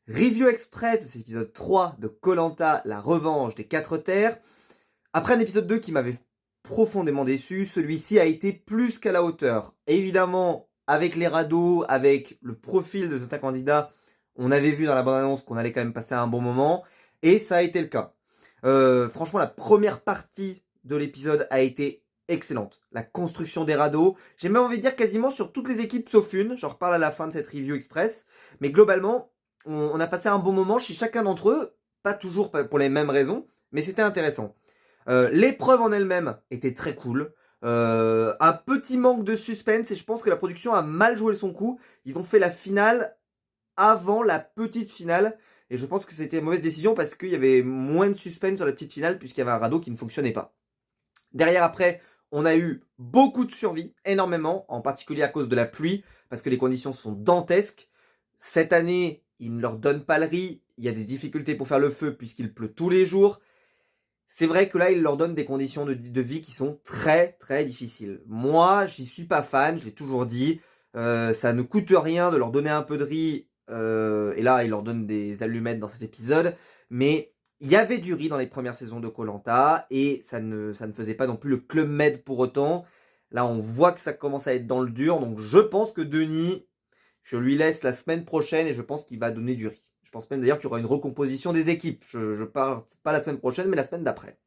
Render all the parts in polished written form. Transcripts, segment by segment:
Review express de cet épisode 3 de koh la revanche des 4 terres. Après un épisode 2 qui m'avait profondément déçu, celui-ci a été plus qu'à la hauteur. Évidemment, avec les radeaux, avec le profil de certains candidats, on avait vu dans la bande-annonce qu'on allait quand même passer un bon moment, et ça a été le cas. Franchement, la première partie de l'épisode a été excellente. La construction des radeaux, j'ai même envie de dire quasiment sur toutes les équipes sauf une, j'en reparle à la fin de cette review express, mais globalement, on a passé un bon moment chez chacun d'entre eux, pas toujours pour les mêmes raisons, mais c'était intéressant. L'épreuve en elle-même était très cool. Un petit manque de suspense et je pense que la production a mal joué son coup. Ils ont fait la finale avant la petite finale et je pense que c'était une mauvaise décision parce qu'il y avait moins de suspense sur la petite finale puisqu'il y avait un radeau qui ne fonctionnait pas. Derrière après, on a eu beaucoup de survie, énormément, en particulier à cause de la pluie parce que les conditions sont dantesques. Cette année, ils ne leur donnent pas le riz, il y a des difficultés pour faire le feu puisqu'il pleut tous les jours. C'est vrai que là, ils leur donnent des conditions de vie qui sont très très difficiles. Moi, j'y suis pas fan, je l'ai toujours dit. Ça ne coûte rien de leur donner un peu de riz. Et là, ils leur donnent des allumettes dans cet épisode. Mais il y avait du riz dans les premières saisons de koh et ça ne faisait pas non plus le Club Med pour autant. Là, on voit que ça commence à être dans le dur. Donc, je pense que Denis, je lui laisse la semaine prochaine et je pense qu'il va donner du riz. Je pense même d'ailleurs qu'il y aura une recomposition des équipes. Je parle pas la semaine prochaine, mais la semaine d'après.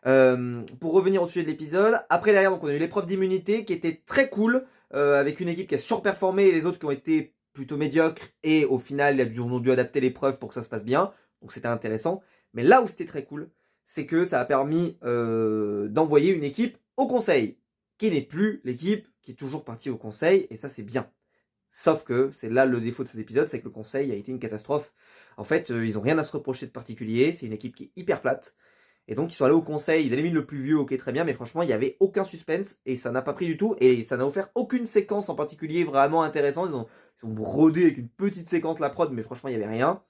Pour revenir au sujet de l'épisode, après derrière, donc on a eu l'épreuve d'immunité qui était très cool, avec une équipe qui a surperformé et les autres qui ont été plutôt médiocres. Et au final, ils ont dû adapter l'épreuve pour que ça se passe bien. Donc c'était intéressant. Mais là où c'était très cool, c'est que ça a permis d'envoyer une équipe au conseil, qui n'est plus l'équipe qui est toujours partie au conseil. Et ça, c'est bien. Sauf que c'est là le défaut de cet épisode, c'est que le conseil a été une catastrophe. En fait, ils ont rien à se reprocher de particulier, c'est une équipe qui est hyper plate. Et donc ils sont allés au conseil, ils éliminent le plus vieux, ok très bien, mais franchement il n'y avait aucun suspense et ça n'a pas pris du tout et ça n'a offert aucune séquence en particulier vraiment intéressante. Ils ont brodé avec une petite séquence la prod, mais franchement il n'y avait rien.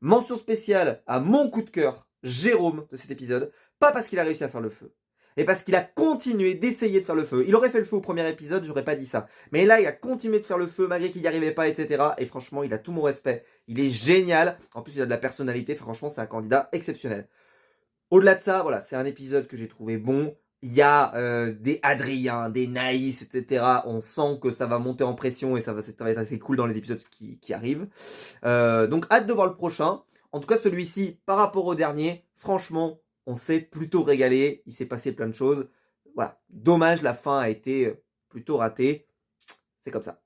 Mention spéciale à mon coup de cœur, Jérôme, de cet épisode, pas parce qu'il a réussi à faire le feu, et parce qu'il a continué d'essayer de faire le feu. Il aurait fait le feu au premier épisode, j'aurais pas dit ça. Mais là, il a continué de faire le feu malgré qu'il n'y arrivait pas, etc. Et franchement, il a tout mon respect. Il est génial. En plus, il a de la personnalité. Franchement, c'est un candidat exceptionnel. Au-delà de ça, voilà, c'est un épisode que j'ai trouvé bon. Il y a des Adrien, des Naïs, etc. On sent que ça va monter en pression et ça va être assez cool dans les épisodes qui arrivent. Donc hâte de voir le prochain. En tout cas, celui-ci, par rapport au dernier, franchement, on s'est plutôt régalé. Il s'est passé plein de choses. Voilà. Dommage, la fin a été plutôt ratée. C'est comme ça.